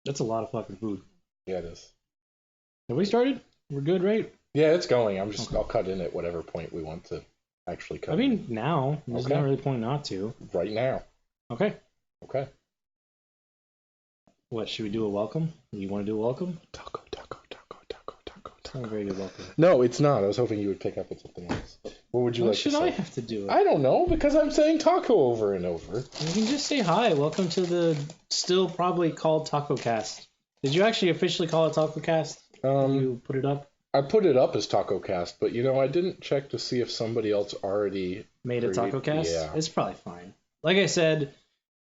That's a lot of fucking food. Yeah, it is. Have we started? We're good, right? Yeah, it's going. Okay. I'll cut in at whatever point we want to actually cut I mean, now. There's Okay. not really point not to. right now. Okay. Okay. What, should we do a welcome? You want to do a welcome? Taco. It's not a very good welcome. No, it's not. I was hoping you would pick up with something else. What would you Why like to should say? I have to do it? I don't know, because I'm saying taco over and over. You can just say hi. Welcome to the still probably called TacoCast. Did you actually officially call it TacoCast? You put it up? I put it up as TacoCast, but I didn't check to see if somebody else already Made a TacoCast? Yeah. It's probably fine. Like I said,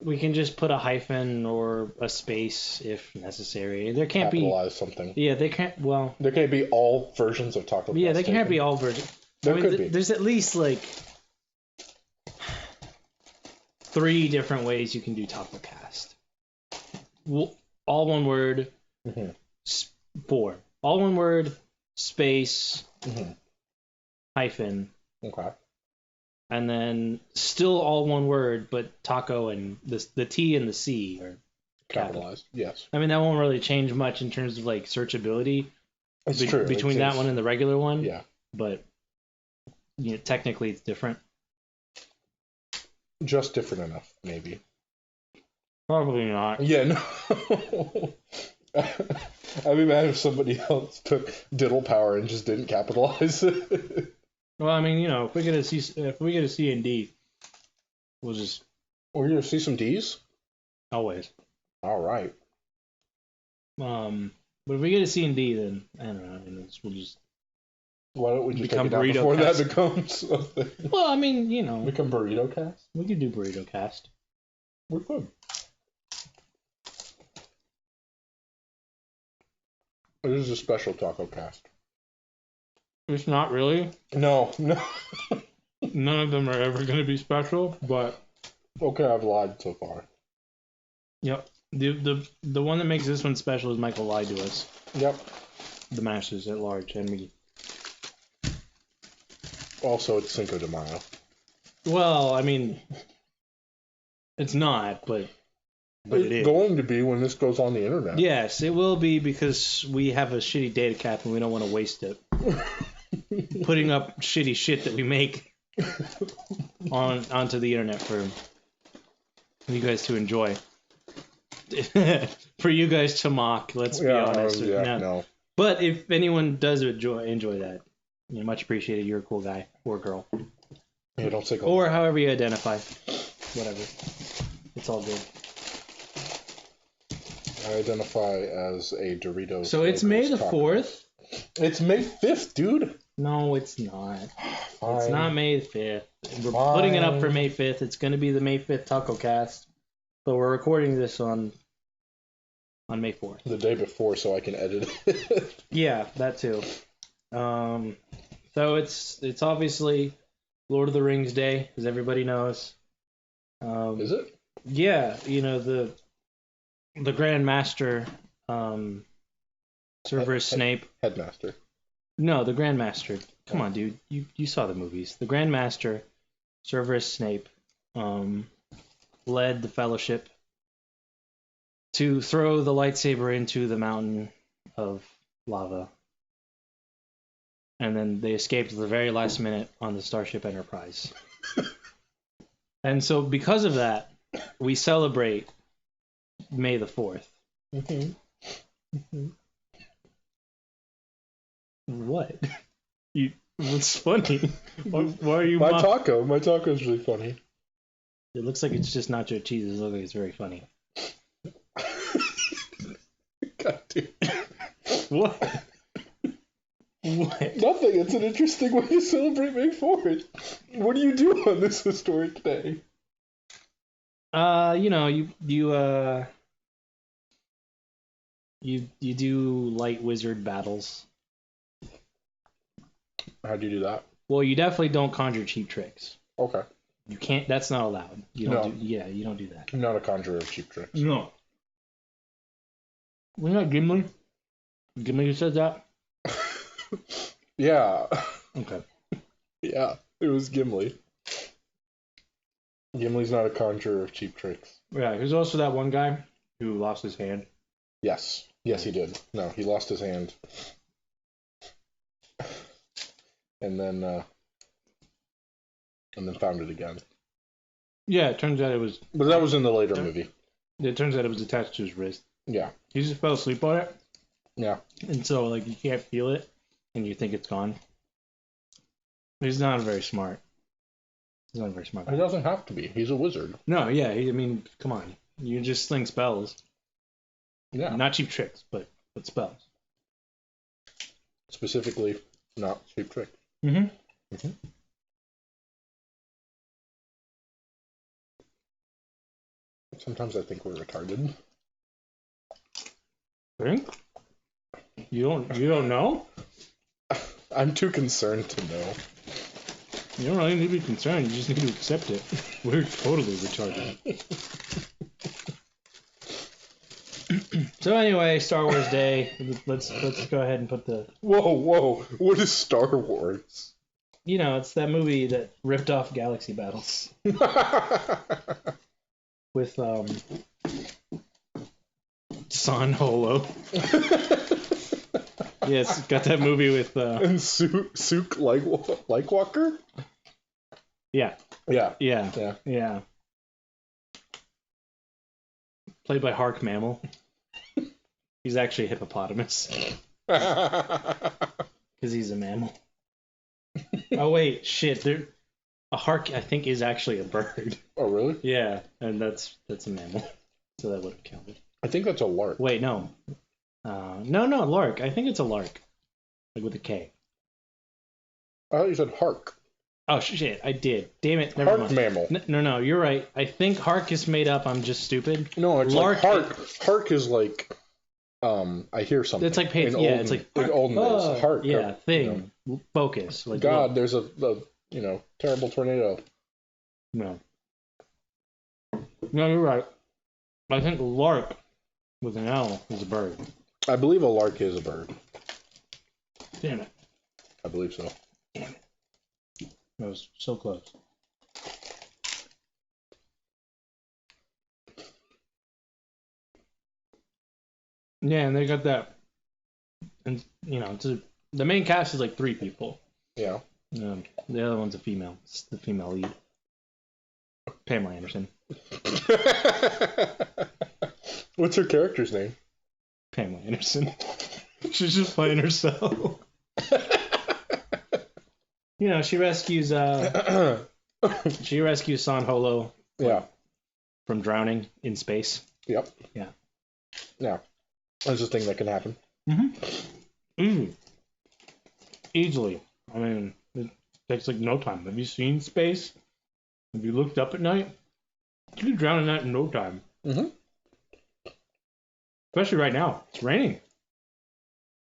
we can just put a hyphen or a space if necessary. There can't Capitalize something. be. Yeah, they can't. Well. There can't be all versions of TacoCast. Yeah, they can't be all versions. There could be. There's at least like 3 different ways you can do TacoCast. All one word. Mm-hmm. 4. All one word. Space. Mm-hmm. Hyphen. Okay. And then still all one word, but taco and the T and the C are Capitalized. Yes. I mean, that won't really change much in terms of like searchability. It's true. Between that one and the regular one. Yeah. But technically it's different. Just different enough, maybe. Probably not. Yeah, no. I'd be mad if somebody else took diddle power and just didn't capitalize it. Well, I mean, if we get a C and D, we'll just We're gonna see some D's. always. All right. But if we get a C and D, then I don't know. We'll just Why don't we just become take it down burrito before cast. that becomes a thing? Well, I mean, Become burrito cast? we could do burrito cast. We could. This is a special taco cast. It's not really. No. None of them are ever going to be special, but Okay, I've lied so far. yep. The one that makes this one special is Michael lied to us. Yep. The Masters at large and me. Also, it's Cinco de Mayo. Well, I mean, it's not, but it is. It's going to be when this goes on the internet. Yes, it will be because we have a shitty data cap and we don't want to waste it. Putting up shitty shit that we make onto the internet for you guys to enjoy. For you guys to mock, let's be honest. No. But if anyone does enjoy that, much appreciated. You're a cool guy or girl. Yeah, don't say Or however you identify. Whatever. It's all good. I identify as a Doritos. So it's May the 4th. It's May 5th, dude. No, it's not. Fine. It's not May 5th. We're Fine. putting it up for May 5th. It's going to be the May 5th TacoCast. But we're recording this on May 4th. The day before, so I can edit it. Yeah, that too. So it's obviously Lord of the Rings Day, as everybody knows. Is it? Yeah, the Grand Master, Severus Snape. Headmaster. No, the Grand Master. Come on, dude. You saw the movies. The Grand Master, Severus Snape, led the Fellowship to throw the lightsaber into the mountain of lava. And then they escaped at the very last minute on the Starship Enterprise. And so because of that, we celebrate May the 4th. Mm-hmm. Mm-hmm. What? What's funny? Why are you... My taco is really funny. It looks like it's just nacho cheese. It looks like it's very funny. God damn. What? What? Nothing. It's an interesting way to celebrate May 4th. What do you do on this historic day? You do light wizard battles. How do you do that? Well, you definitely don't conjure cheap tricks. Okay. You can't. That's not allowed. You don't you don't do that. I'm not a conjurer of cheap tricks. No. Wasn't that Gimli? Gimli who said that? Yeah. Okay. Yeah, it was Gimli. Gimli's not a conjurer of cheap tricks. Yeah, there's also that one guy who lost his hand. Yes. Yes, he did. No, he lost his hand. And then found it again. Yeah, it turns out it was. But that was in the later movie. It turns out it was attached to his wrist. Yeah. He just fell asleep on it. Yeah. And so, like, you can't feel it, and you think it's gone. He's not very smart. He's not very smart. He doesn't have to be. He's a wizard. No, yeah. I mean, come on. You just sling spells. Yeah. Not cheap tricks, but spells. Specifically, not cheap trick. Mm-hmm. Mm-hmm. Sometimes I think we're retarded. Think? You don't know? I'm too concerned to know. You don't really need to be concerned. You just need to accept it. We're totally retarded. So anyway, Star Wars Day. Let's go ahead and put the. Whoa! What is Star Wars? You know, it's that movie that ripped off Galaxy Battles with San Holo. Yes, it's got that movie with and Sook Likewalker. Yeah. Played by Hark Mammal. He's actually a hippopotamus. Because he's a mammal. Oh, wait, shit. A hark, I think, is actually a bird. Oh, really? Yeah, and that's a mammal. So that would have counted. I think that's a lark. Wait, no. No, lark. I think it's a lark. Like with a K. I thought you said hark. Oh, shit, I did. Damn it, never Hark mind. mammal. No, you're right. I think hark is made up. I'm just stupid. No, it's lark, like hark. Hark is like, I hear something. It's like, it's like olden days. Hark. Yeah, thing. You know. Focus. Like, God, there's a terrible tornado. No, you're right. I think lark with an L is a bird. I believe a lark is a bird. Damn it. I believe so. Damn it. That was so close. Yeah, and they got that. And, the main cast is like 3 people. Yeah. The other one's a female. It's the female lead. Pamela Anderson. What's her character's name? Pamela Anderson. She's just playing herself. She rescues San Holo. Yeah. From drowning in space. Yep. Yeah. Yeah. That's a thing that can happen. Mm-hmm. Easily. I mean, it takes like no time. Have you seen space? Have you looked up at night? You can drown in that in no time. Mm-hmm. Especially right now. It's raining.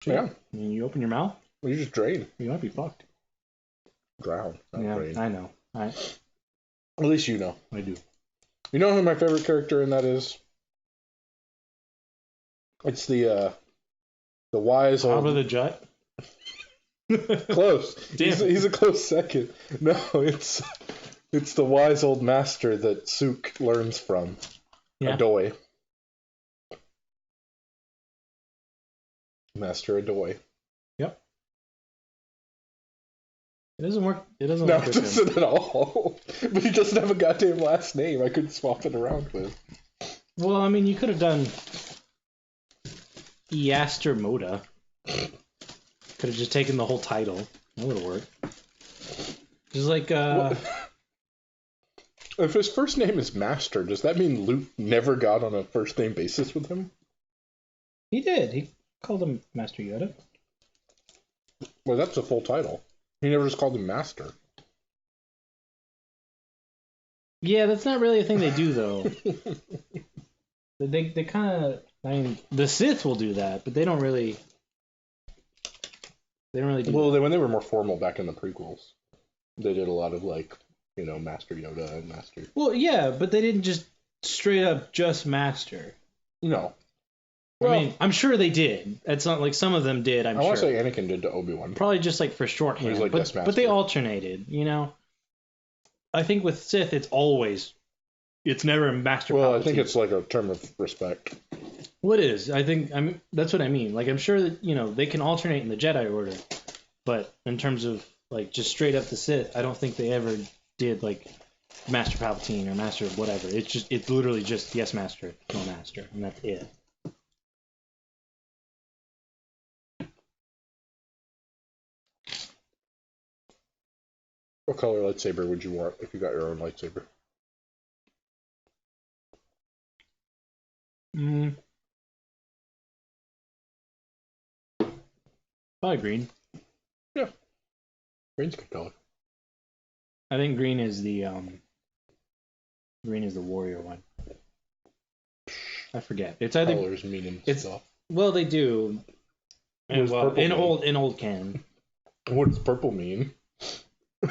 Yeah. I mean, you open your mouth. Well, you just drain. You might be fucked. Drown. Not drain. I know. At least you know. I do. You know who my favorite character in that is? It's the wise old... Jabba the Jut? Close. Damn. He's a close second. No, it's the wise old master that Sook learns from. Yeah. Adoy. Master Adoy. Yep. It doesn't work. It doesn't No, work. it doesn't at all. But he doesn't have a goddamn last name I could swap it around with. Well, I mean, you could have done Easter Moda. Could have just taken the whole title. That would have worked. Just like, If his first name is Master, does that mean Luke never got on a first name basis with him? He did. He called him Master Yoda. Well, that's a full title. He never just called him Master. Yeah, that's not really a thing they do, though. They kind of... I mean, the Sith will do that, but they don't really... They don't really do that. When they were more formal back in the prequels, they did a lot of, Master Yoda and Master... Well, yeah, but they didn't just straight up just Master. No. Well, I mean, I'm sure they did. It's not like some of them did, I'm sure. I want to say Anakin did to Obi-Wan. Probably just for shorthand. Like but they alternated, I think with Sith, it's never Master Palpatine. Well, I think it's like a term of respect. What is? That's what I mean. Like I'm sure that they can alternate in the Jedi Order, but in terms of like just straight up the Sith, I don't think they ever did like Master Palpatine or Master whatever. It's literally just yes Master, no Master, and that's it. What color lightsaber would you want if you got your own lightsaber? Probably green. Yeah, green's a good color. I think green is the warrior one. I forget. It's either colors meaning stuff. Well, they do. And well, in old canon. What does purple mean?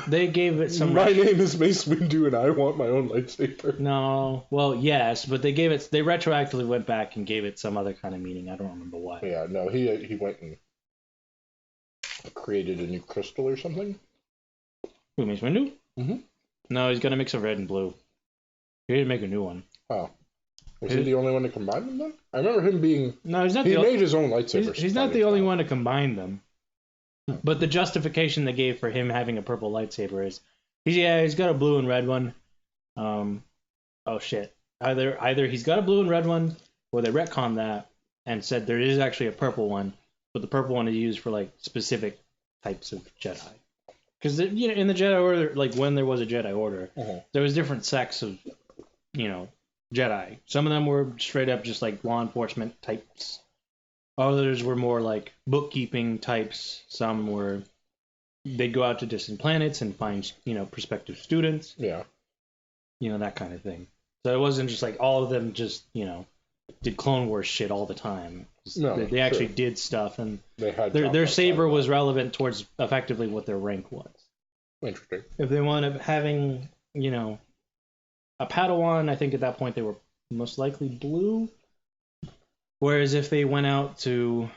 They gave it some. My name is Mace Windu, and I want my own lightsaber. No, well, yes, but they retroactively went back and gave it some other kind of meaning. I don't remember what. Yeah, no, he went and created a new crystal or something. Who, Mace Windu? Mm-hmm. No, he's got a mix of red and blue. He didn't make a new one. Oh. Was he the only one to combine them then? I remember him being... No, he's not. He made his own lightsaber. He's not the only one to combine them. But the justification they gave for him having a purple lightsaber is, he's got a blue and red one. Oh shit. Either he's got a blue and red one, or they retconned that and said there is actually a purple one, but the purple one is used for like specific types of Jedi. Because in the Jedi Order, like when there was a Jedi Order, there was different sects of Jedi. Some of them were straight up just like law enforcement types. Others were more like bookkeeping types. Some were they'd go out to distant planets and find prospective students. Yeah. That kind of thing. So it wasn't just like all of them just did Clone Wars shit all the time. No, they actually did stuff, and they had their saber was relevant towards effectively what their rank was. Interesting. If they wanted having a Padawan, I think at that point they were most likely blue. Whereas if they went out to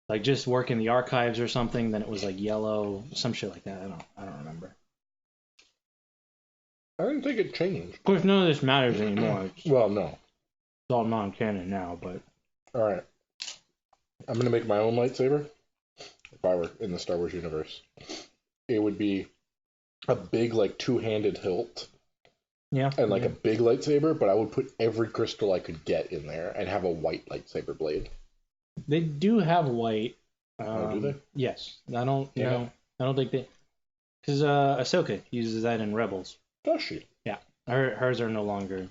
like just work in the archives or something, then it was like yellow, some shit like that. I don't remember. I didn't think it changed. Of course, none of this matters anymore. Well, no. It's all non-canon now, but... Alright. I'm going to make my own lightsaber. If I were in the Star Wars universe. It would be a big, like, two-handed hilt. Yeah. And, like, a big lightsaber, but I would put every crystal I could get in there and have a white lightsaber blade. They do have white. Do they? Yes. I don't think they... Because Ahsoka uses that in Rebels. Does she? Yeah. Hers are no longer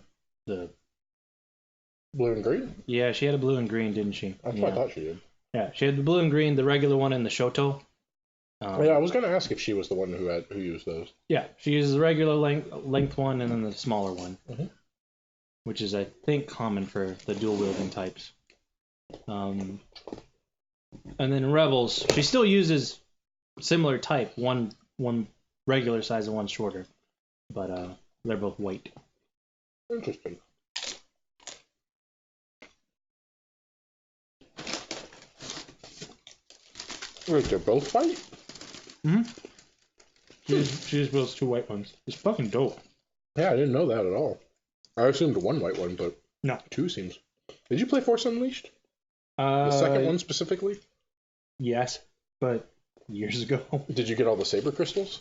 the... Blue and green? Yeah, she had a blue and green, didn't she? That's what I thought she did. Yeah, she had the blue and green, the regular one, and the Shoto. Yeah, I was going to ask if she was the one who used those. Yeah, she uses the regular length one and then the smaller one, which is, I think, common for the dual-wielding types. And then in Rebels, she still uses similar type, one regular size and one shorter, but they're both white. Interesting. Wait, they're both white? Mm-hmm. She just builds two white ones. It's fucking dope. Yeah, I didn't know that at all. I assumed one white one, but no, two seems. Did you play Force Unleashed? The second one specifically? Yes, but years ago. Did you get all the saber crystals?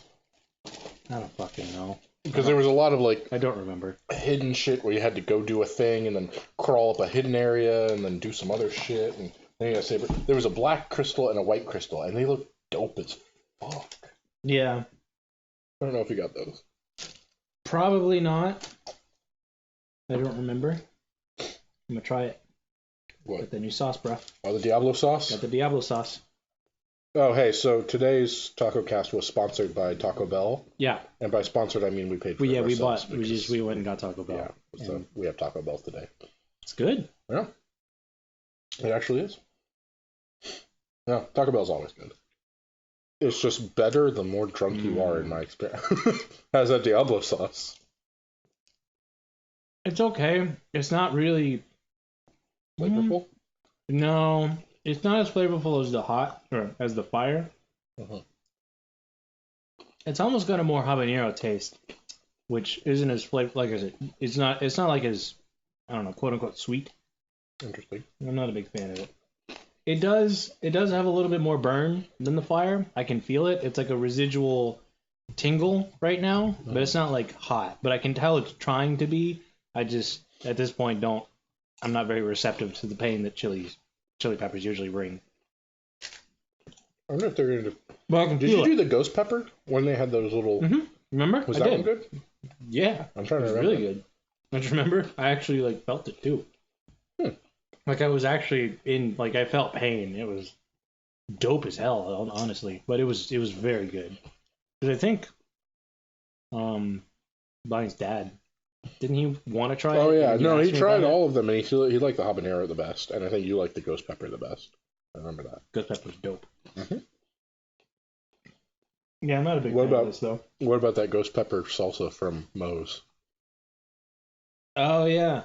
I don't fucking know. Because there was a lot of like I don't remember hidden shit where you had to go do a thing and then crawl up a hidden area and then do some other shit and then you got a saber. There was a black crystal and a white crystal and they looked dope as fuck. Yeah. I don't know if you got those. Probably not. I don't remember. I'm gonna try it. What? Got the new sauce, bro. Oh, the Diablo sauce? Got the Diablo sauce. Oh, hey, so today's TacoCast was sponsored by Taco Bell. Yeah. And by sponsored, I mean we paid for it. Yeah, we bought. We went and got Taco Bell. Yeah, so we have Taco Bell today. It's good. Yeah. It actually is. Yeah, Taco Bell's always good. It's just better the more drunk you are, in my experience. How's that Diablo sauce? It's okay. It's not really flavorful. No, it's not as flavorful as the fire. It's almost got a more habanero taste, which isn't as flavor. Like I said, it's not like as I don't know, quote unquote sweet. Interesting. I'm not a big fan of it. It does have a little bit more burn than the fire. I can feel it. It's like a residual tingle right now, but it's not like hot. But I can tell it's trying to be. I just at this point I'm not very receptive to the pain that chili peppers usually bring. I wonder if they're going to... Well, I can Did feel you it. do the ghost pepper when they had those little... Mm-hmm. Remember? Was I that did. one good? Yeah. I'm trying to It was remember. really good. Don't you remember? I actually like felt it too. Like I was actually in like I felt pain. It was dope as hell, honestly. But it was very good. Because I think Brian's dad, didn't he want to try it? Oh, yeah. And you No, asked he me tried about it? all of them, and he liked the habanero the best. And I think you liked the ghost pepper the best. I remember that. Ghost pepper's dope. Mm-hmm. Yeah, I'm not a big What fan of about- this though. What about that ghost pepper salsa from Moe's? Oh yeah,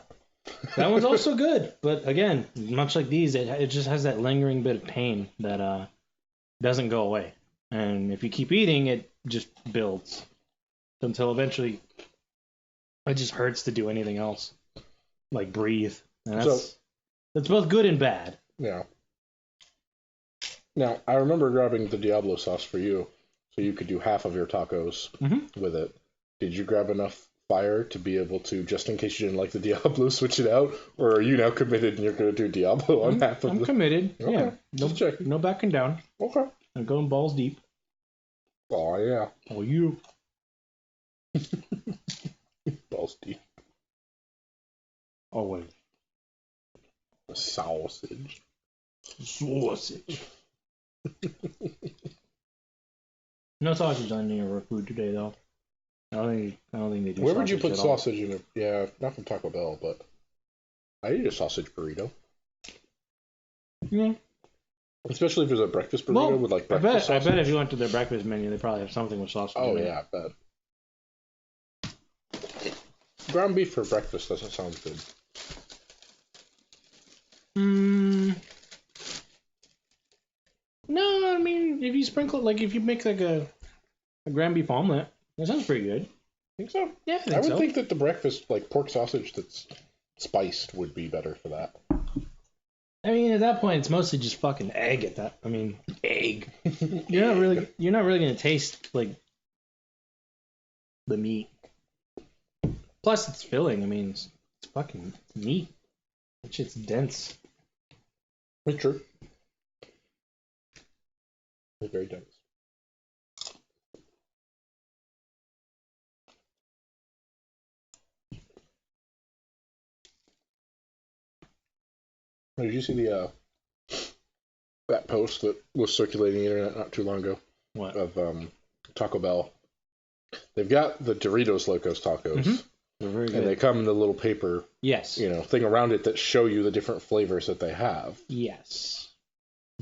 that one's also good. But again, much like these, it just has that lingering bit of pain that doesn't go away. And if you keep eating, it just builds until eventually it just hurts to do anything else, like breathe. And that's both good and bad. Yeah. Now, I remember grabbing the Diablo sauce for you, so you could do half of your tacos with it. Did you grab enough fire to be able to, just in case you didn't like the Diablo, switch it out? Or are you now committed and you're going to do Diablo on half of I'm the... committed. Okay, Yeah, just checking. no backing down. Okay. I'm going balls deep. Oh, yeah. Oh, you. Balls deep. Always. The sausage. Sausage. No sausage on any of our food today, though. I don't think they do. Where would you put at all. sausage in it? Yeah, not from Taco Bell, but I eat a sausage burrito. Yeah. Especially if there's a breakfast burrito with like breakfast sausage. I bet if you went to their breakfast menu, they probably have something with sausage. Oh in it. yeah, I bet. Ground beef for breakfast doesn't sound good. No, I mean if you sprinkle if you make like a ground beef omelet, that sounds pretty good. Think so? Yeah, I think I would so. think that the breakfast like pork sausage that's spiced would be better for that. I mean, at that point, it's mostly just fucking egg. Egg. You're not really gonna taste like the meat. Plus, it's filling. I mean, it's fucking meat. That shit's dense. It's true. It's very dense. Did you see the that post that was circulating the internet not too long ago? What? Of Taco Bell. They've got the Doritos Locos Tacos. Mm-hmm. They're very good. And they come in the little paper, Yes. thing around it that show you the different flavors that they have. Yes.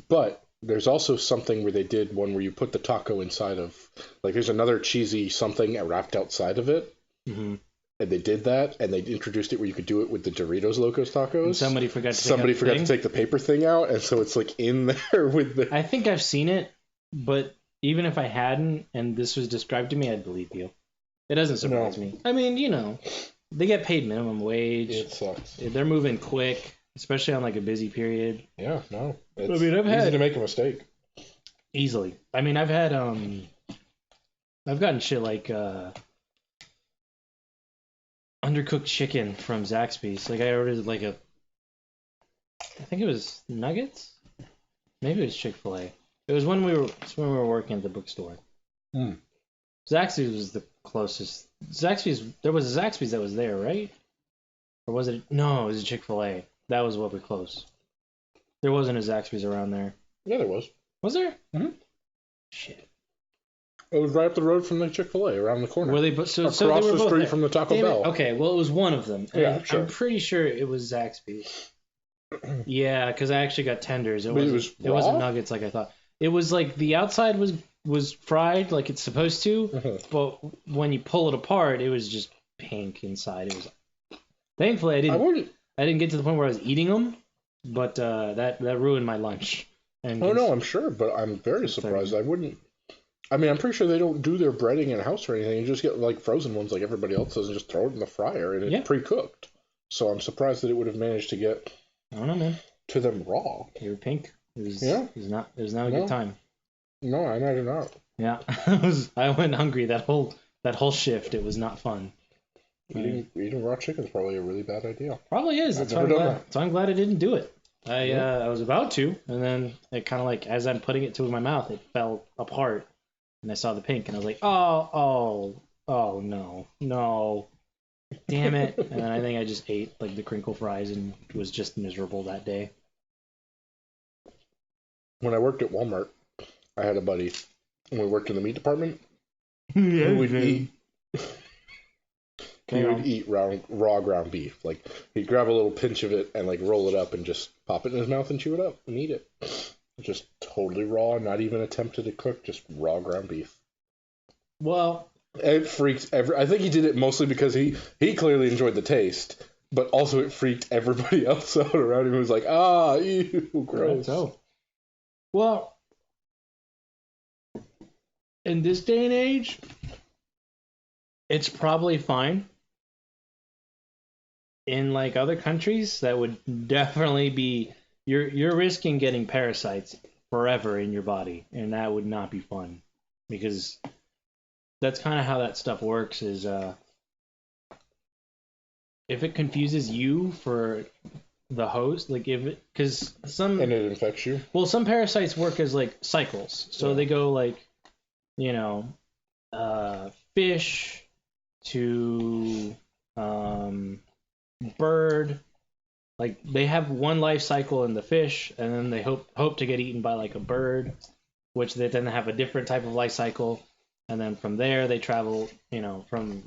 But there's also something where they did one where you put the taco inside of, like, there's another cheesy something wrapped outside of it. Mm-hmm. And they did that, and they introduced it where you could do it with the Doritos Locos Tacos. And somebody forgot to take the paper thing out, and so it's like in there with the. I think I've seen it, but even if I hadn't, and this was described to me, I'd believe you. It doesn't surprise me. I mean, they get paid minimum wage. It sucks. They're moving quick, especially on like a busy period. Yeah, no. It's I mean, I've easy had to make a mistake. easily. I mean, I've had I've gotten shit like undercooked chicken from Zaxby's. Like I ordered I think it was nuggets. Maybe it was Chick-fil-A. It was when we were working at the bookstore. Mm. Zaxby's was the closest. There was a Zaxby's that was there, right? Or was it? No, it was a Chick-fil-A. That was what we closed. There wasn't a Zaxby's around there. Yeah, there was. Was there? Mm-hmm. Shit. It was right up the road from the Chick-fil-A, around the corner. Were they? So Across they were the both street there. from the Taco Damn it. Bell. Okay, well, it was one of them. And Yeah, sure. I'm pretty sure it was Zaxby's. Yeah, because I actually got tenders. It wasn't nuggets like I thought. It was like the outside was fried like it's supposed to, but when you pull it apart, it was just pink inside. It was. Thankfully, I didn't get to the point where I was eating them, but that ruined my lunch. And Oh no, I'm sure, but I'm very surprised. I wouldn't. I mean, I'm pretty sure they don't do their breading in house or anything. You just get like frozen ones like everybody else does, and just throw it in the fryer, and it's pre-cooked. So I'm surprised that it would have managed to get I don't know, man. To them raw. They were pink. It was not a good No. time. No, I imagine not. Yeah, I went hungry that whole shift. It was not fun. Eating raw chicken is probably a really bad idea. Probably is. I've never done that. So I'm glad I didn't do it. I was about to, and then it kind of like as I'm putting it to my mouth, it fell apart, and I saw the pink, and I was like, oh no, damn it! And then I think I just ate like the crinkle fries and was just miserable that day. When I worked at Walmart, I had a buddy, and we worked in the meat department. Yeah, who would eat. He would eat raw ground beef. Like, he'd grab a little pinch of it and, like, roll it up and just pop it in his mouth and chew it up and eat it. Just totally raw, not even attempted to cook, just raw ground beef. Well, it freaks I think he did it mostly because he clearly enjoyed the taste, but also it freaked everybody else out around him who was like, ew, gross. So, well, in this day and age, it's probably fine. In like other countries, that would definitely be you're risking getting parasites forever in your body, and that would not be fun, because that's kind of how that stuff works. Is if it confuses you for the host, like because some and it infects you. Well, some parasites work as like cycles, so they go like fish to bird, like they have one life cycle in the fish, and then they hope to get eaten by like a bird, which they then have a different type of life cycle, and then from there they travel, from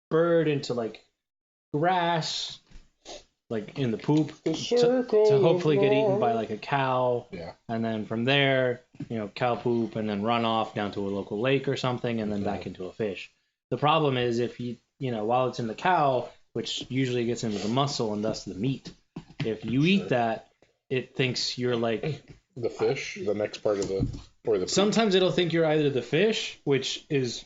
bird into like grass, like in the poop, to hopefully get eaten by like a cow. Yeah. And then from there, cow poop, and then run off down to a local lake or something, and then back into a fish. The problem is if while it's in the cow, which usually gets into the muscle and thus the meat, if you eat that, it thinks you're like the fish, the next part of the poop. Sometimes it'll think you're either the fish, which is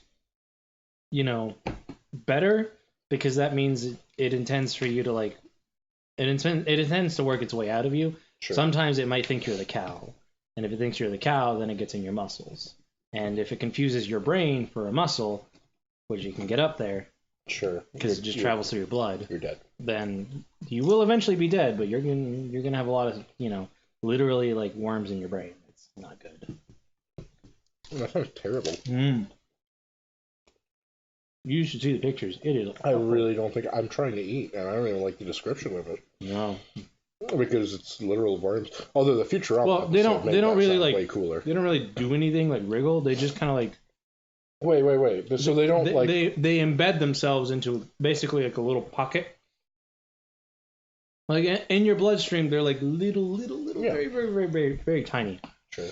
better, because that means it intends for you to like it intends to work its way out of you. Sure. Sometimes it might think you're the cow, and if it thinks you're the cow, then it gets in your muscles, and if it confuses your brain for a muscle, which you can get up there, sure, because it just travels through your blood, you're dead. Then you will eventually be dead, but you're gonna have a lot of literally like worms in your brain. It's not good. That sounds terrible. You should see the pictures. It is. I really don't think I'm trying to eat, and I don't even like the description of it. No, because it's literal worms. Although the Futurama. Well, they don't really like. Way cooler. They don't really do anything like wriggle. They just kind of like. Wait. So they don't like. They embed themselves into basically like a little pocket. Like in your bloodstream, they're like little, very, very, very, very, very tiny. Sure.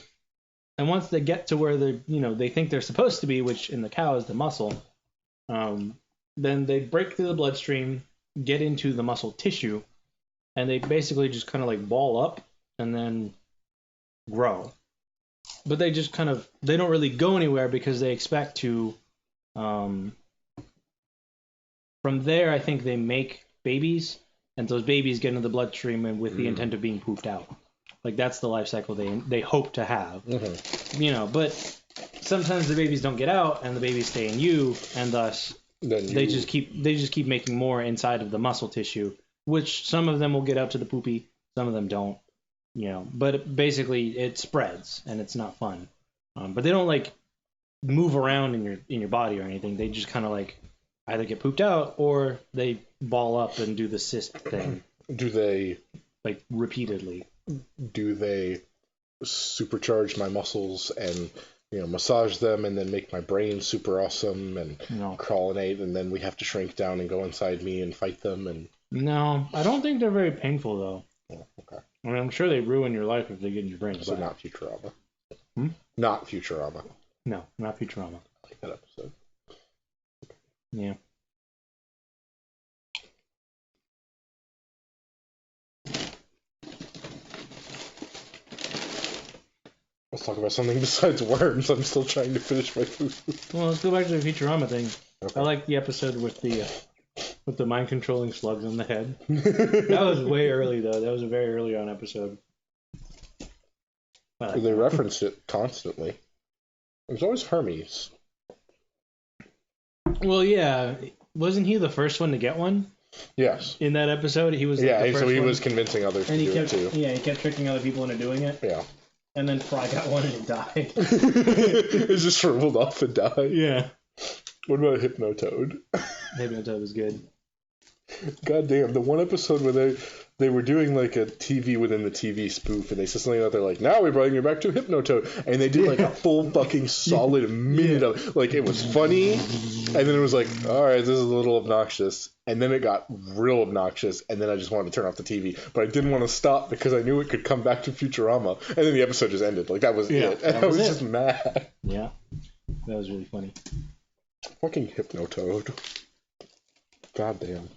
And once they get to where they think they're supposed to be, which in the cow is the muscle, then they break through the bloodstream, get into the muscle tissue, and they basically just kind of like ball up and then grow. But they just they don't really go anywhere, because they expect to, from there, I think they make babies, and those babies get into the bloodstream and with the intent of being pooped out. Like that's the life cycle they hope to have. Mm-hmm. But sometimes the babies don't get out, and the babies stay in you, and thus they just keep making more inside of the muscle tissue, which some of them will get out to the poopy, some of them don't. But basically it spreads, and it's not fun. But they don't like move around in your body or anything. They just kind of like either get pooped out or they ball up and do the cyst thing. Do they like repeatedly? Do they supercharge my muscles and massage them and then make my brain super awesome and crawlinate, and then we have to shrink down and go inside me and fight them? And no, I don't think they're very painful though. Oh, okay. I mean, I'm sure they ruin your life if they get in your brain. So not Futurama. Not Futurama. No, not Futurama. I like that episode. Yeah. Let's talk about something besides worms. I'm still trying to finish my food. Well, let's go back to the Futurama thing. Okay. I like the episode with the With the mind controlling slugs on the head. That was way early though. That was a very early on episode. They referenced it constantly. It was always Hermes. Well, yeah. Wasn't he the first one to get one? Yes. In that episode, he was. Like, yeah, the first so he one. was convincing others to do it too. Yeah, he kept tricking other people into doing it. Yeah. And then Fry got one and it died. It just shriveled off and died. Yeah. What about Hypnotoad? Hypnotoad was good. God damn, the one episode where they were doing like a TV within the TV spoof, and they said something out there like, now we're bringing you back to Hypnotoad, and they did like a full fucking solid minute of it. Like, it was funny, and then it was like, alright, this is a little obnoxious, and then it got real obnoxious, and then I just wanted to turn off the TV, but I didn't want to stop because I knew it could come back to Futurama, and then the episode just ended. Like, that was it. And I was just mad. Yeah. That was really funny. Fucking Hypnotoad. God damn.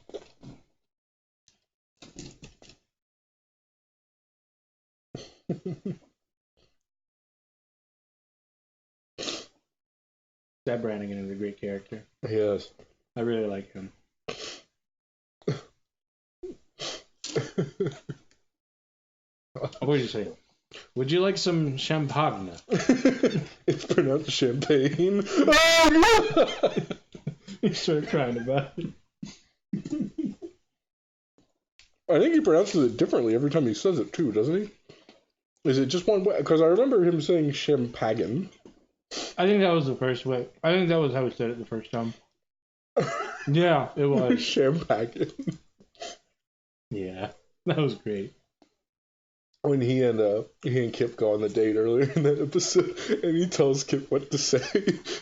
That Brannigan is a great character. He is. I really like him. What would you say? Would you like some champagne? It's pronounced champagne. Oh no! You started crying about it. I think he pronounces it differently every time he says it too, doesn't he? Is it just one way? Because I remember him saying champagne. I think that was the first way. I think that was how he said it the first time. Yeah, it was. Champagne. Yeah, that was great. When he and Kip go on the date earlier in that episode, and he tells Kip what to say.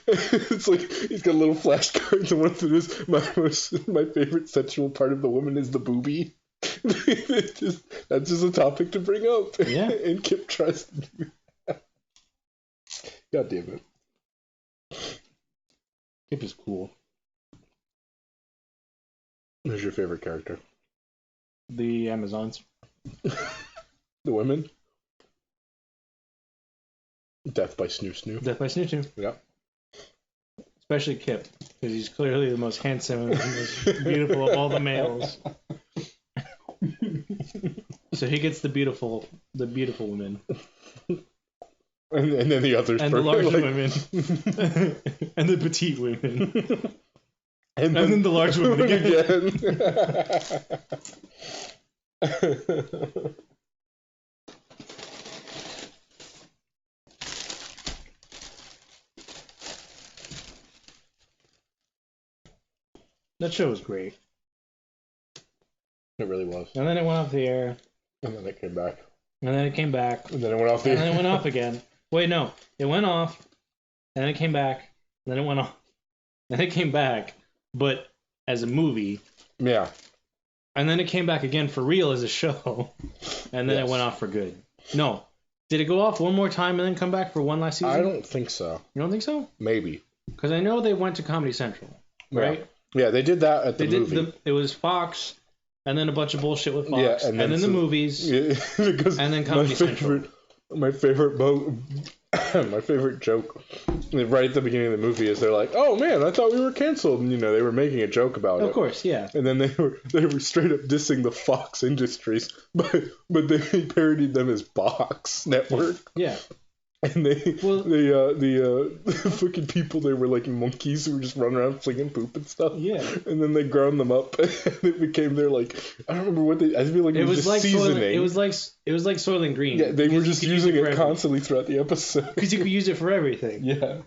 It's like he's got little flashcards, and one of them is my favorite sexual part of the woman is the boobie. That's just a topic to bring up. Yeah. And Kip tries to do that. God damn it. Kip is cool. Who's your favorite character? The Amazons. The women? Death by Snoo Snoo. Death by Snoo Snoo. Yeah. Especially Kip, because he's clearly the most handsome and most beautiful of all the males. So he gets the beautiful women. And then the others. And the large women. And the petite women. And then the large women again. That show was great. It really was. And then it went off the air. And then it came back. And then it came back. And then it went off the air. And then it went off again. Wait, no. It went off. And then it came back. And then it went off. And then it came back. But as a movie. Yeah. And then it came back again for real as a show. And then it went off for good. No. Did it go off one more time and then come back for one last season? I don't think so. You don't think so? Maybe. Because I know they went to Comedy Central. Right? Yeah, they did that at the movie. It was Fox, and then a bunch of bullshit with Fox, yeah, and then the movies, and then Comedy Central. My favorite joke right at the beginning of the movie is they're like, "Oh man, I thought we were canceled," and they were making a joke about it. Of course, yeah. And then they were straight up dissing the Fox Industries, but they parodied them as Box Network. Yeah. And the fucking people, they were like monkeys who were just running around flinging poop and stuff. Yeah. And then they ground them up, and it became their like, I don't remember what they. I feel like it was just like seasoning. It was like Soylent Green. Yeah, they were just using it constantly throughout the episode. Because you could use it for everything. Yeah.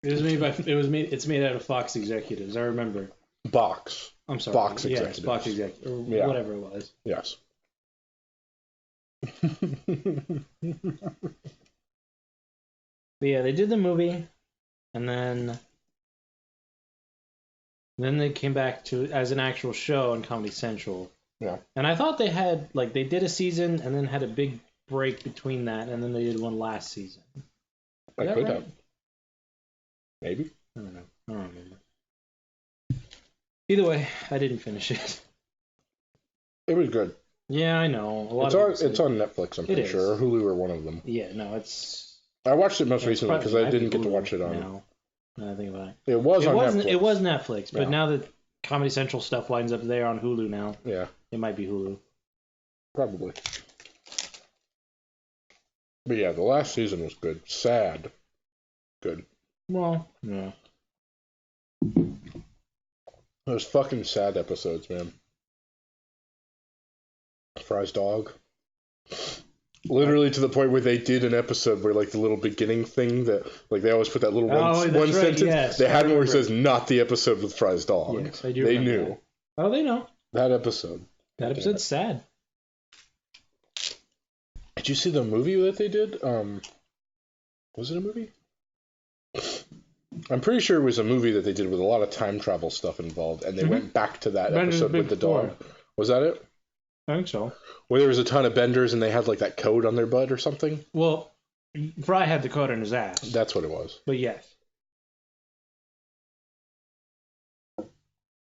It's made out of Fox executives. I remember. Box. I'm sorry. Fox executives. Yes, Fox executives, or whatever it was. Yes. But yeah, they did the movie, and then they came back to as an actual show on Comedy Central. Yeah. And I thought they had they did a season and then had a big break between that, and then they did one last season. I could have. Maybe. I don't know. I don't remember. Either way, I didn't finish it. It was good. Yeah, I know. It's on Netflix, I'm pretty sure, or Hulu, or one of them. Yeah, no, it's. I watched it most recently because I didn't get to watch it on. Now. Now I think about it. It was on Netflix. It was Netflix, but Yeah. now that Comedy Central stuff winds up there on Hulu now, Yeah. it might be Hulu. Probably. But yeah, the last season was good. Sad. Good. Well, yeah. Those fucking sad episodes, man. Fry's dog. Literally to the point where they did an episode where, like, the little beginning thing that, like, they always put that little one right, sentence. yes, they had one where it says, not the episode with Fry's dog. Yes, I do They remember knew. that. Oh, they know. That episode. That episode's sad. Did you see the movie that they did? Was it a movie? I'm pretty sure it was a movie that they did with a lot of time travel stuff involved, and they went back to that episode with the dog. Was that it? I think so. Where there was a ton of benders and they had, like, that code on their butt or something? Well, Fry had the code on his ass. That's what it was. But yes.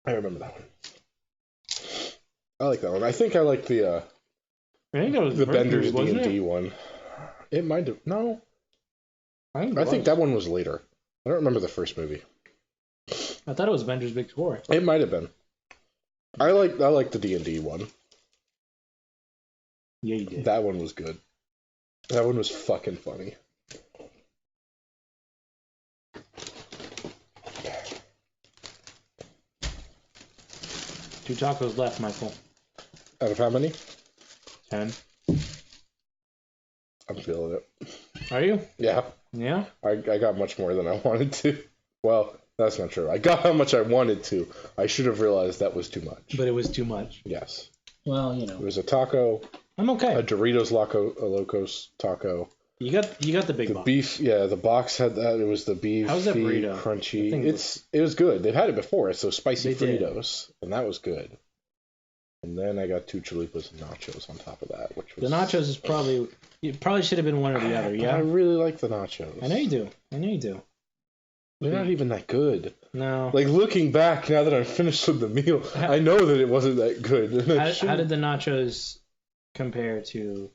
I remember that one. I like that one. I think I like the I think that was the first Benders movie, wasn't D&D it? one. It might have. No. I think that one was later. I don't remember the first movie. I thought it was Bender's Big Tour. It might have been. I like the D&D one. Yeah, you did. That one was good. That one was fucking funny. Two tacos left, Michael. Out of how many? 10. I'm feeling it. Are you? Yeah. Yeah? I got much more than I wanted to. Well, that's not true. I got how much I wanted to. I should have realized that was too much. But it was too much. Yes. Well, It was a taco, I'm okay. a Doritos Locos taco. You got the big The box. beef, yeah, the box had that. It was the beef, How's that burrito? crunchy. That thing It was good. They've had it before. It's those spicy They did. Fritos, and that was good. And then I got 2 chalupas and nachos on top of that, which was The nachos is probably... It probably should have been one or the other, yeah? I really like the nachos. I know you do. They're not even that good. No. Like, looking back, now that I'm finished with the meal, I know that it wasn't that good. How did the nachos compare to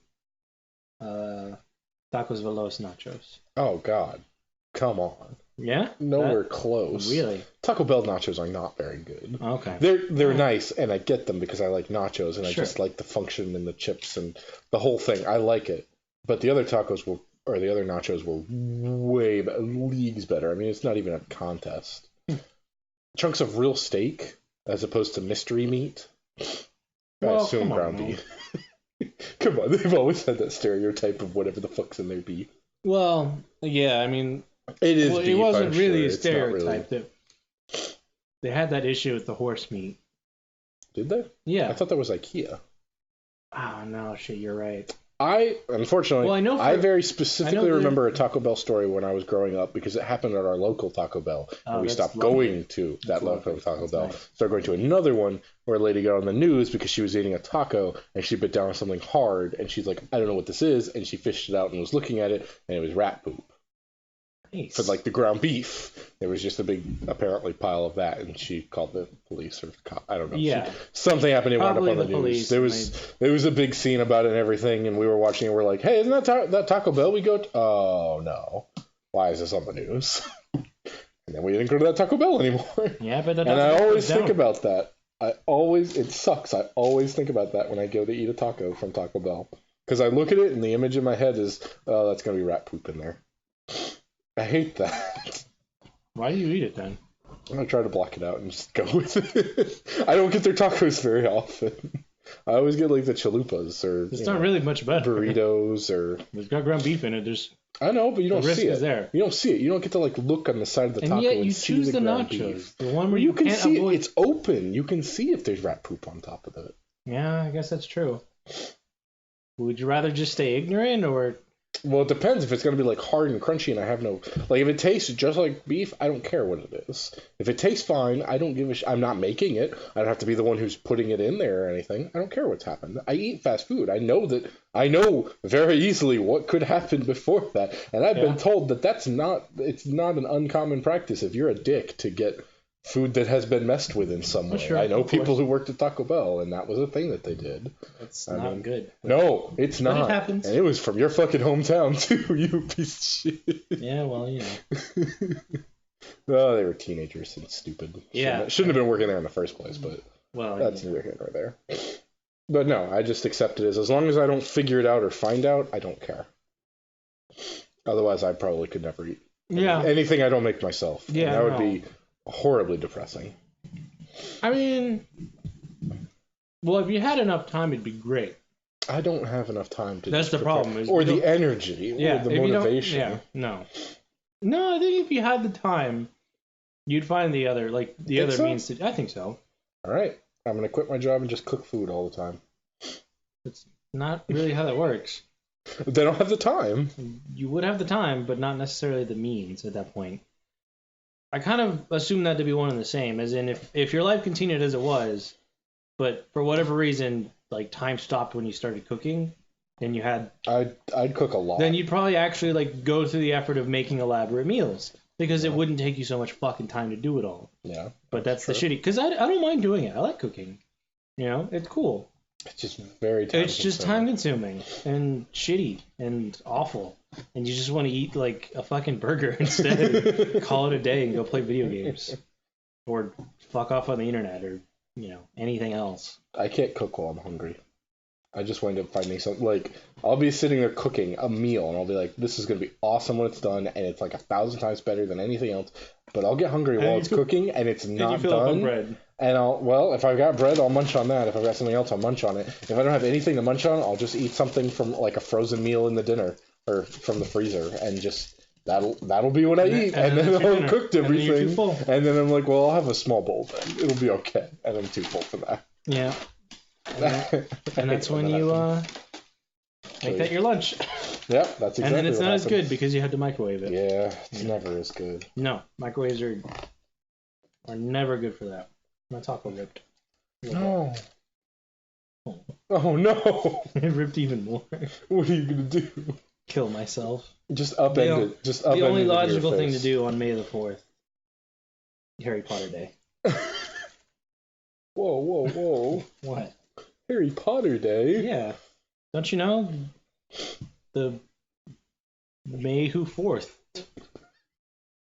Tacos Veloz nachos? Oh, God. Come on. Yeah? Nowhere close. Really? Taco Bell nachos are not very good. Okay. They're nice, and I get them because I like nachos, and I Sure. just like the function and the chips and the whole thing. I like it. But the other nachos were way leagues better. I mean, it's not even a contest. Chunks of real steak as opposed to mystery meat. I assume ground beef. Come on, they've always had that stereotype of whatever the fuck's in their beef. Well, yeah, I mean... It is beef, it wasn't I'm really sure. a It's not really. stereotype. They had that issue with the horse meat. Did they? Yeah. I thought that was IKEA. Oh, no, shit, you're right. Unfortunately, Well, I know I very specifically there- remember a Taco Bell story when I was growing up because it happened at our local Taco Bell. And we that's stopped lovely. going to that local lovely. Taco That's Bell. nice. Started going to another one where a lady got on the news because she was eating a taco and she bit down on something hard and she's like, I don't know what this is. And she fished it out and was looking at it and it was rat poop. Nice. For like the ground beef. There was just a big, apparently, pile of that, and she called the police or I don't know. Yeah. Something happened. It wound up Probably on the the news. police, There was a big scene about it and everything, and we were watching. and we're like, "Hey, isn't that Taco Bell we go to?" Oh no, why is this on the news? And then we didn't go to that Taco Bell anymore. Yeah, but And I always think about that. It sucks. I always think about that when I go to eat a taco from Taco Bell because I look at it and the image in my head is, oh, that's gonna be rat poop in there. I hate that. Why do you eat it then? I'm gonna try to block it out and just go with it. I don't get their tacos very often. I always get like the chalupas or It's not really much better. burritos or. It's got ground beef in it. There's I know, but you don't the risk see is it. there. You don't see it. You don't get to like look on the side of the taco And yet you see choose the ground nachos, beef. the one where You can can't see avoid. it. It's open. You can see if there's rat poop on top of it. Yeah, I guess that's true. Would you rather just stay ignorant or? Well, it depends if it's going to be like hard and crunchy and I have no... Like if it tastes just like beef, I don't care what it is. If it tastes fine, I don't give a I'm not making it. I don't have to be the one who's putting it in there or anything. I don't care what's happened. I eat fast food. I know very easily what could happen before that. And I've been told that it's not an uncommon practice if you're a dick to get food that has been messed with in some way. Sure, I know of people course. who worked at Taco Bell, and that was a thing that they did. It's not good. No, it's But not. it happens. And it was from your fucking hometown, too, you piece of shit. Yeah, well, you know. Well, they were teenagers and stupid. Yeah. Shouldn't have been working there in the first place, but Well, that's neither here nor there. But no, I just accept it as long as I don't figure it out or find out, I don't care. Otherwise, I probably could never eat anything I don't make myself. Yeah, and that would be horribly depressing. I mean, well, if you had enough time, it'd be great. I don't have enough time to. That's the problem. Or the energy, or the motivation. No, I think if you had the time, you'd find the other means to. I think so. All right, I'm gonna quit my job and just cook food all the time. It's not really how that works. They don't have the time. You would have the time, but not necessarily the means at that point. I kind of assume that to be one and the same, as in if your life continued as it was, but for whatever reason, like time stopped when you started cooking, and you had... I'd cook a lot. Then you'd probably actually like go through the effort of making elaborate meals, because it wouldn't take you so much fucking time to do it all. Yeah. But that's the shitty... Because I don't mind doing it. I like cooking. You know, it's cool. It's just very time It's just time consuming and shitty and awful. And you just want to eat like a fucking burger instead. Call it a day and go play video games. Or fuck off on the internet or, anything else. I can't cook while I'm hungry. I just wind up finding something like I'll be sitting there cooking a meal and I'll be like, this is gonna be awesome when it's done and it's like 1,000 times better than anything else. But I'll get hungry while it's cooking and it's not done. Bread. And if I've got bread, I'll munch on that. If I've got something else, I'll munch on it. If I don't have anything to munch on, I'll just eat something from like a frozen meal in the dinner or from the freezer and just that'll be what I eat. And then I'll cooked everything. And then I'm like, well, I'll have a small bowl then. It'll be okay. And I'm too full for that. Yeah. And that's when you make that your lunch. Yep, that's exactly. And then it's not happens. as good because you had to microwave it. Yeah, it's never as good. No, microwaves are never good for that. My taco ripped. No. Oh no! It ripped even more. What are you gonna do? Kill myself. Just upend it. Just upend it. The only logical thing to do on May the 4th. Harry Potter Day. Whoa. What? Harry Potter Day? Yeah. Don't you know? The May 4th.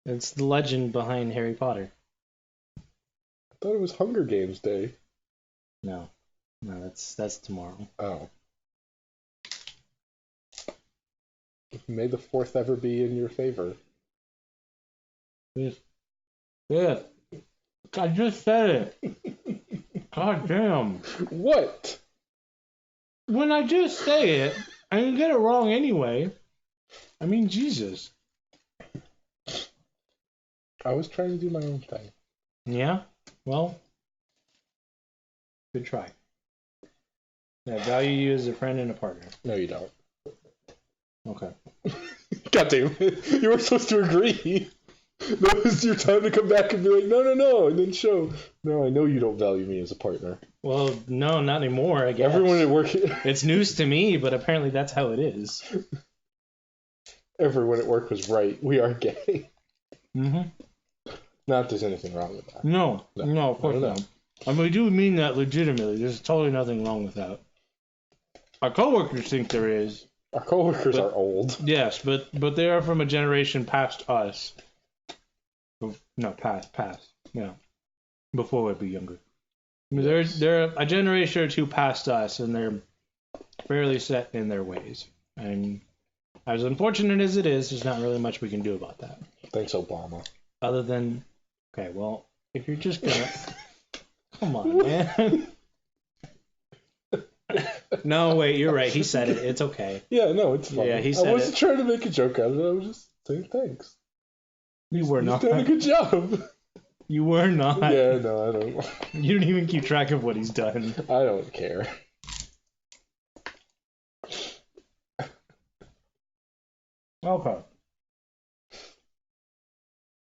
It's the legend behind Harry Potter. I thought it was Hunger Games Day. No, that's tomorrow. Oh. May the 4th ever be in your favor. Yeah. I just said it. God damn. What? When I just say it, I can get it wrong anyway. I mean, Jesus. I was trying to do my own thing. Yeah? Well, good try. I value you as a friend and a partner. No, you don't. Okay. God damn it. You were supposed to agree. That was your time to come back and be like, no, and then show. No, I know you don't value me as a partner. Well, no, not anymore, I guess. Everyone at work... It's news to me, but apparently that's how it is. Everyone at work was right. We are gay. Mm-hmm. Not that there's anything wrong with that. No, of course not. I mean, we do mean that legitimately. There's totally nothing wrong with that. Our coworkers think there is. Our coworkers are old. Yes, but they are from a generation past us. No, past. Yeah. Before we'd be younger. I mean, they're a generation or two past us, and they're fairly set in their ways. And as unfortunate as it is, there's not really much we can do about that. Thanks, Obama. Other than, okay, well, if you're just gonna... Come on, man. No, wait, you're right. He said it. It's okay. Yeah, no, it's fine. Yeah, he said it. I wasn't trying to make a joke out of it. I was just saying thanks. You were not. He's done a good job. You were not. Yeah, no, I don't. You don't even keep track of what he's done. I don't care. Okay.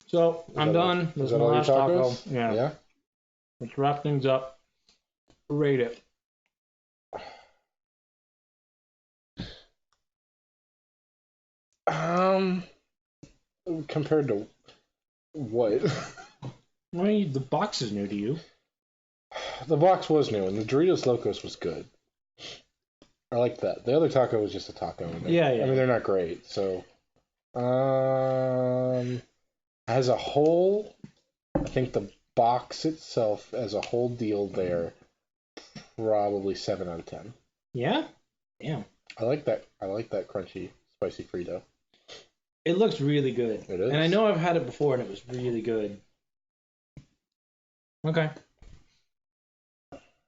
So, I'm done. This is my last taco. Yeah. Let's wrap things up. Rate it. Compared to what? I mean, the box is new to you. The box was new, and the Doritos Locos was good. I like that. The other taco was just a taco. Yeah. I mean, they're not great, so... How As a whole, I think the box itself, as a whole deal there, probably 7 out of 10. Yeah? Damn. I like that crunchy, spicy Frito. It looks really good. It is. And I know I've had it before and it was really good. Okay.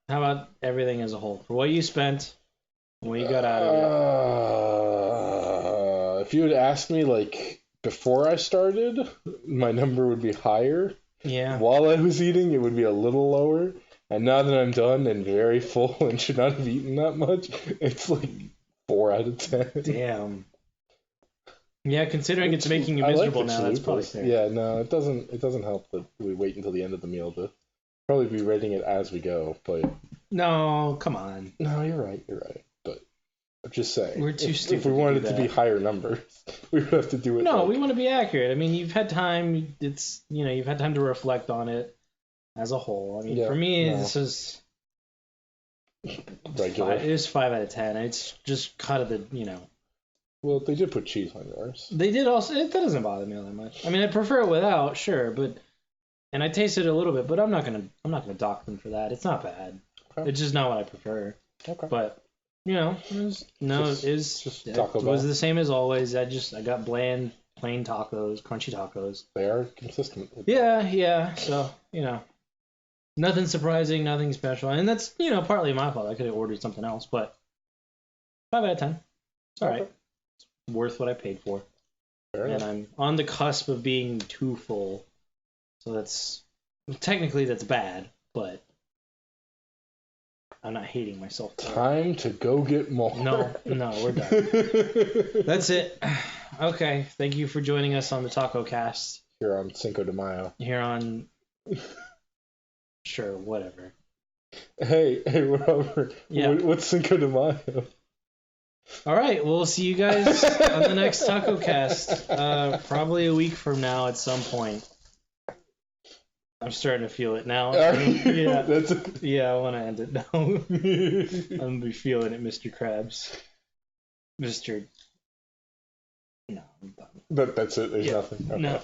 How about everything as a whole? For what you spent, what you got out of it? If you had asked me, like, before I started, my number would be higher. Yeah. While I was eating, it would be a little lower. And now that I'm done and very full and should not have eaten that much, it's like 4 out of 10. Damn. Yeah, considering it's making you miserable now, that's probably fair. Yeah, no, it doesn't help that we wait until the end of the meal to probably be rating it as we go, but no, come on. No, you're right. But I'm just saying, we're too stupid. If we wanted it to be higher numbers, we would have to do it. No, we want to be accurate. I mean, you've had time. You've had time to reflect on it as a whole. I mean, for me, this is regular. It is 5 out of 10. It's just kind of the. Well, they did put cheese on yours. They did also. That doesn't bother me all that much. I mean, I prefer it without, sure, but and I tasted it a little bit, but I'm not gonna dock them for that. It's not bad. Okay. It's just not what I prefer. Okay. But it was the same as always. I got bland, plain tacos, crunchy tacos. They are consistent. Yeah. So nothing surprising, nothing special, and that's partly my fault. I could have ordered something else, but 5 out of 10. It's all right. It's worth what I paid for. Fair enough. I'm on the cusp of being too full, so that's bad, but I'm not hating myself. Time to go get more. No, we're done. That's it. Okay, thank you for joining us on the TacoCast. Here on Cinco de Mayo. Sure, whatever. Hey, whatever. Yeah. What's Cinco de Mayo? All right, we'll see you guys on the next TacoCast. Probably a week from now at some point. I'm starting to feel it now. Yeah, I want to end it now. I'm going to be feeling it, Mr. Krabs. No, I'm done. That's it. There's nothing. Okay. No.